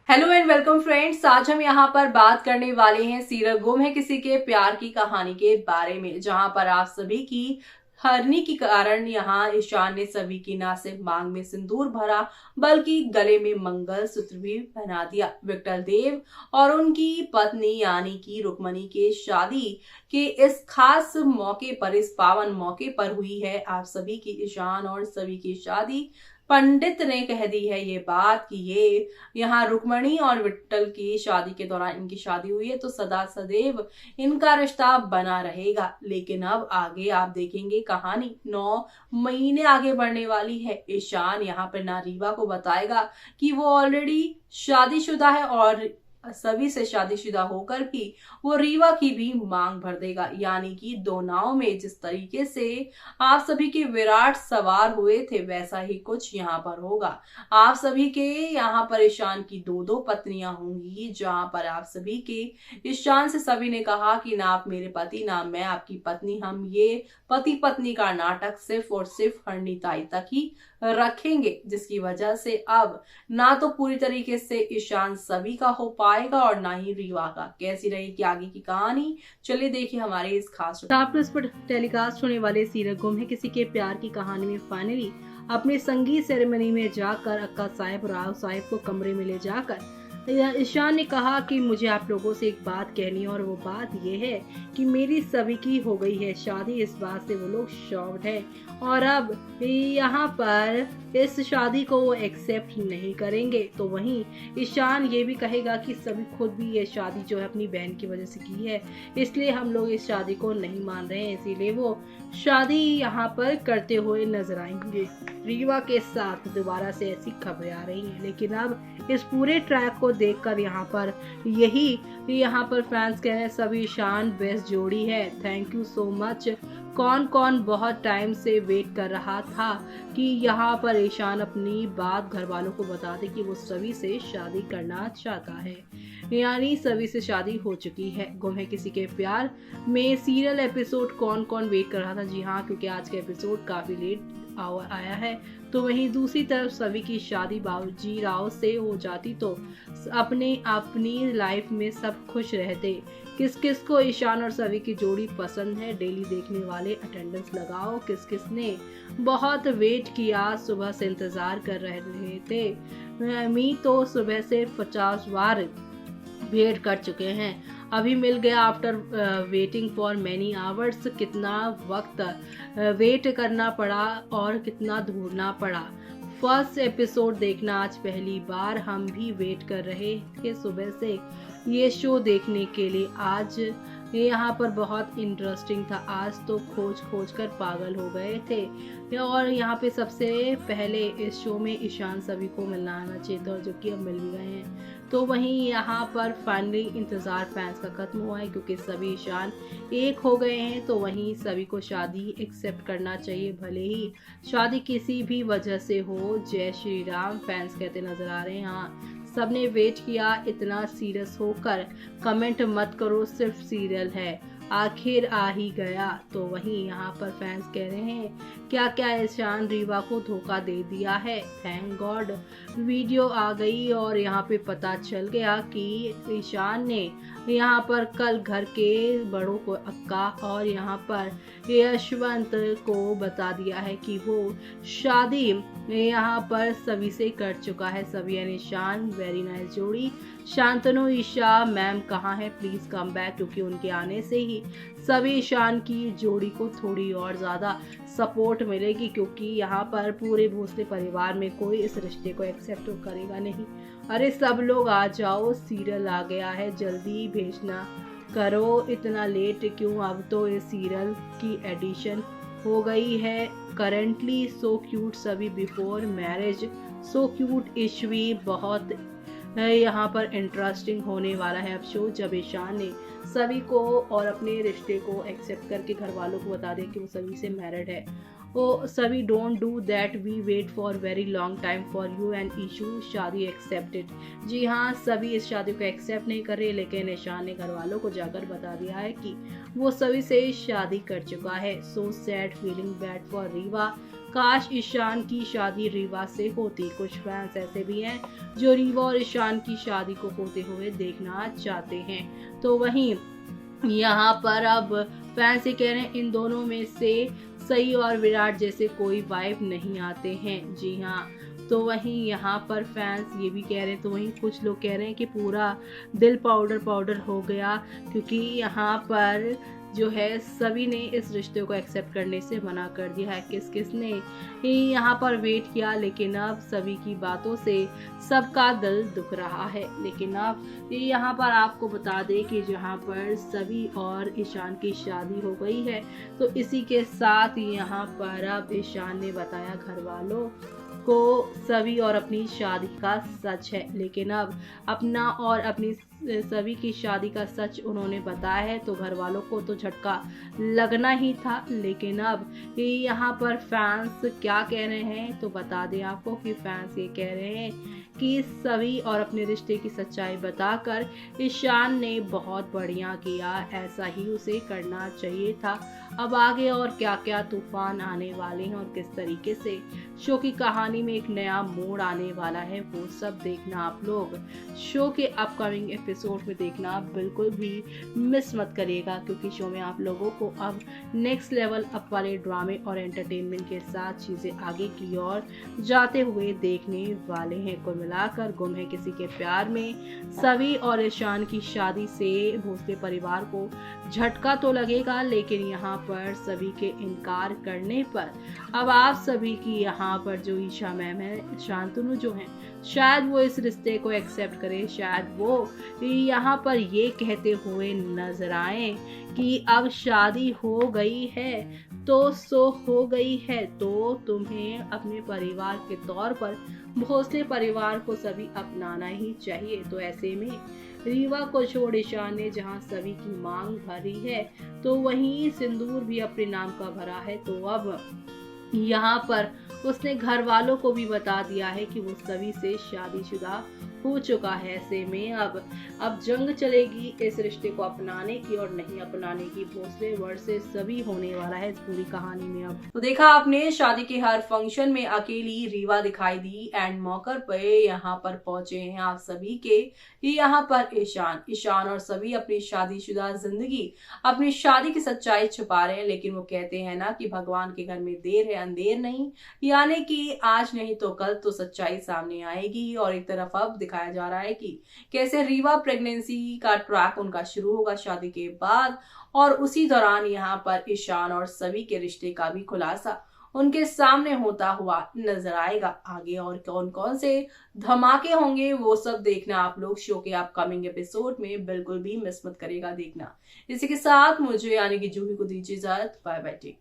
Hello and welcome friends. आज हम यहाँ पर बात करने वाले हैं सीरियल गुम है किसी के प्यार की कहानी के बारे में, जहाँ पर आप सभी की हरनी के कारण यहाँ ईशान ने सभी की ना सिर्फ मांग में सिंदूर भरा बल्कि गले में मंगलसूत्र भी पहना दिया। विक्टर देव और उनकी पत्नी यानी कि रुक्मणी के शादी के इस खास मौके पर, इस पावन मौके पर हुई है आप सभी की ईशान और सभी की शादी। पंडित ने कह दी है ये बात कि ये यहाँ रुक्मणी और विट्ठल की शादी के दौरान इनकी शादी हुई है तो सदा सदैव इनका रिश्ता बना रहेगा। लेकिन अब आगे आप देखेंगे कहानी 9 महीने आगे बढ़ने वाली है। ईशान यहाँ पर ना रीवा को बताएगा कि वो ऑलरेडी शादीशुदा है और सभी से शादीशुदा होकर भी वो रीवा की भी मांग भर देगा। यानी कि दो नाव में जिस तरीके से आप सभी के विराट सवार हुए थे वैसा ही कुछ यहाँ पर होगा। आप सभी के यहाँ पर ईशान की दो दो पत्नियां होंगी, जहां पर आप सभी के ईशान से सभी ने कहा कि ना आप मेरे पति ना मैं आपकी पत्नी, हम ये पति पत्नी का नाटक सिर्फ और सिर्फ हरनीताई तक ही रखेंगे, जिसकी वजह से अब ना तो पूरी तरीके से ईशान सभी का हो पाएगा और ना ही रीवा का। कैसी रहेगी आगे की कहानी, चलिए देखिए हमारे इस खास स्टार प्लस पर टेलीकास्ट होने वाले सीरियल गुम है किसी के प्यार की कहानी में फाइनली अपने संगीत सेरेमनी में जाकर अक्का साहिब राव साहिब को कमरे में ले जाकर ईशान ने कहा कि मुझे आप लोगों से एक बात कहनी है और वो बात ये है कि मेरी सभी की हो गई है शादी। इस बात से वो लोग शॉक्ड है और अब यहाँ पर इस शादी को वो एक्सेप्ट नहीं करेंगे। तो वहीं ईशान ये भी कहेगा कि सभी खुद भी ये शादी जो है अपनी बहन की वजह से की है, इसलिए हम लोग इस शादी को नहीं मान रहे हैं, इसीलिए वो शादी यहाँ पर करते हुए नजर आएंगे। रीवा के साथ दोबारा से ऐसी खबरें आ रही हैं, लेकिन अब इस पूरे ट्रैक को देखकर यहाँ पर फैंस कह रहे हैं सभी ईशान बेस्ट जोड़ी है, थैंक यू सो मच। कौन कौन बहुत टाइम से वेट कर रहा था कि यहाँ पर ईशान अपनी बात घर वालों को बता दे कि वो सभी से शादी करना चाहता है। यानी सभी से शादी हो चुकी है। गुम है किसी के प्यार में सीरियल एपिसोड कौन कौन वेट कर रहा था? जी हाँ, क्योंकि आज का एपिसोड काफी लेट आया है। तो वहीं दूसरी तरफ सभी की शादी बाबूजी राव से हो जाती तो अपनी लाइफ में सब खुश रहते। किस किस को ईशान और सभी की जोड़ी पसंद है? डेली देखने वाले अटेंडेंस लगाओ। किस किस ने बहुत वेट किया, सुबह से इंतजार कर रहे थे? मी तो सुबह से 50 बार वेट कर चुके हैं, अभी मिल गया after waiting for many hours. कितना वक्त वेट करना पड़ा और कितना ढूंढना पड़ा। फर्स्ट एपिसोड देखना आज पहली बार, हम भी वेट कर रहे थे सुबह से ये शो देखने के लिए। आज यहाँ पर बहुत इंटरेस्टिंग था, आज तो खोज कर पागल हो गए थे। और यहाँ पे सबसे पहले इस शो में ईशान सभी को मिलना आना चाहिए था, जो कि अब मिल भी गए हैं। तो वहीं यहाँ पर फाइनली इंतज़ार फैंस का खत्म हुआ है, क्योंकि सभी ईशान एक हो गए हैं। तो वहीं सभी को शादी एक्सेप्ट करना चाहिए, भले ही शादी किसी भी वजह से हो। जय श्री राम फैंस कहते नजर आ रहे हैं। हाँ, सबने वेट किया, इतना सीरियस होकर कमेंट मत करो, सिर्फ सीरियल है, आखिर आ ही गया। तो वहीं यहाँ पर फैंस कह रहे हैं क्या क्या ईशान रीवा को धोखा दे दिया है। थैंक गॉड वीडियो आ गई और यहाँ पे पता चल गया कि ईशान ने यहाँ पर कल घर के बड़ों को अक्का और यहाँ पर यशवंत को बता दिया है कि वो शादी यहाँ पर सभी से कर चुका है। सभी यानी ईशान वेरी नाइस जोड़ी। शांतनु ईशा मैम कहाँ है, प्लीज कम बैक, क्योंकि उनके आने से ही सभी ईशान की जोड़ी को थोड़ी और ज़्यादा सपोर्ट मिलेगी, क्योंकि यहाँ पर पूरे भोसले परिवार में कोई इस रिश्ते को एक्सेप्ट करेगा नहीं। अरे सब लोग आ जाओ, सीरियल आ गया है, जल्दी भेजना करो, इतना लेट क्यों? अब तो इस सीरियल की एडिशन हो गई है करेंटली। सो क्यूट सभी बिफोर मैरिज, सो क्यूट ईशवी। बहुत यहाँ पर इंटरेस्टिंग होने वाला है अब शो, जब ईशान ने सभी को और अपने रिश्ते को एक्सेप्ट करके घर वालों को बता दे कि वो सभी से मैरिड है। वो सभी don't do that, we wait for very long time for you and Ishu, शादी एक्सेप्टेड। जी हाँ, सभी इस शादी को एक्सेप्ट नहीं कर रहे, लेकिन ईशान ने घर वालों को जाकर बता दिया है कि वो सभी से शादी कर चुका है। So sad, feeling bad for Rewa. काश ईशान की शादी रीवा से होती। कुछ फैंस ऐसे भी हैं जो रीवा और ईशान की शादी को होते हुए देखना चाहते हैं। तो वहीं यहाँ पर अब फैंस ये कह रहे हैं इन दोनों में से सई और विराट जैसे कोई वाइब नहीं आते हैं। जी हाँ, तो वहीं यहाँ पर फैंस ये भी कह रहे हैं, तो वहीं कुछ लोग कह रहे हैं कि पूरा दिल पाउडर पाउडर हो गया, क्योंकि यहाँ पर जो है सभी ने इस रिश्ते को एक्सेप्ट करने से मना कर दिया है। किस किस ने ही यहाँ पर वेट किया, लेकिन अब सभी की बातों से सबका दिल दुख रहा है। लेकिन अब यहाँ पर आपको बता दें कि जहाँ पर सभी और ईशान की शादी हो गई है, तो इसी के साथ यहाँ पर अब ईशान ने बताया घर वालों को सभी और अपनी शादी का सच है। लेकिन अब अपना और अपनी सभी की शादी का सच उन्होंने बताया है, तो घर वालों को तो झटका लगना ही था। लेकिन अब यहाँ पर फैंस क्या कह रहे हैं, तो बता दें आपको कि फैंस ये कह रहे हैं कि सभी और अपने रिश्ते की सच्चाई बताकर ईशान ने बहुत बढ़िया किया, ऐसा ही उसे करना चाहिए था। अब आगे और क्या क्या तूफान आने वाले हैं और किस तरीके से शो की कहानी में एक नया मोड़ आने वाला है, वो सब देखना आप लोग शो के अपकमिंग एपिसोड में देखना बिल्कुल भी मिस मत करिएगा, क्योंकि शो में आप लोगों को अब नेक्स्ट लेवल अप वाले ड्रामे और एंटरटेनमेंट के साथ चीजें आगे की ओर जाते हुए देखने वाले हैं। कुल मिलाकर गुम है किसी के प्यार में सभी और ईशान की शादी से भोसले परिवार को झटका तो लगेगा, लेकिन यहाँ पर सभी के इनकार करने पर अब आप सभी की यहाँ पर जो ईशा मैम है, शांतनु जो है, शायद वो इस रिश्ते को एक्सेप्ट करे, शायद वो यहाँ पर ये कहते हुए नजर आए कि अब शादी हो गई है तो सो हो गई है, तो तुम्हें अपने परिवार के तौर पर भोसले परिवार को सभी अपनाना ही चाहिए। तो ऐसे में रीवा को छोड़ ईशान ने जहां सभी की मांग भरी है, तो वहीं सिंदूर भी अपने नाम का भरा है। तो अब यहाँ पर उसने घर वालों को भी बता दिया है कि वो सभी से शादीशुदा हो चुका है। ऐसे में अब जंग चलेगी इस रिश्ते को अपनाने की और नहीं अपनाने की। भोसले वर्सेस सभी होने वाला है इस पूरी कहानी में। अब तो देखा आपने, शादी के हर फंक्शन में अकेली रीवा दिखाई दी एंड मौके पे यहाँ पर पहुंचे हैं आप सभी के यहाँ पर ईशान और सभी अपनी शादीशुदा जिंदगी, अपनी शादी की सच्चाई छुपा रहे हैं। लेकिन वो कहते हैं ना कि भगवान के घर में देर है अंधेर नहीं, यानी कि आज नहीं तो कल तो सच्चाई सामने आएगी। और एक तरफ अब दिखाया जा रहा है कि कैसे रीवा प्रेगनेंसी का ट्रैक उनका शुरू होगा शादी के बाद, और उसी दौरान यहाँ पर ईशान और सभी के रिश्ते का भी खुलासा उनके सामने होता हुआ नजर आएगा। आगे और कौन कौन से धमाके होंगे वो सब देखना आप लोग शो के अपकमिंग एपिसोड में बिल्कुल भी मिस मत करिएगा देखना। इसी के साथ मुझे यानी कि जूही को दीजिए इजाजत। Bye bye.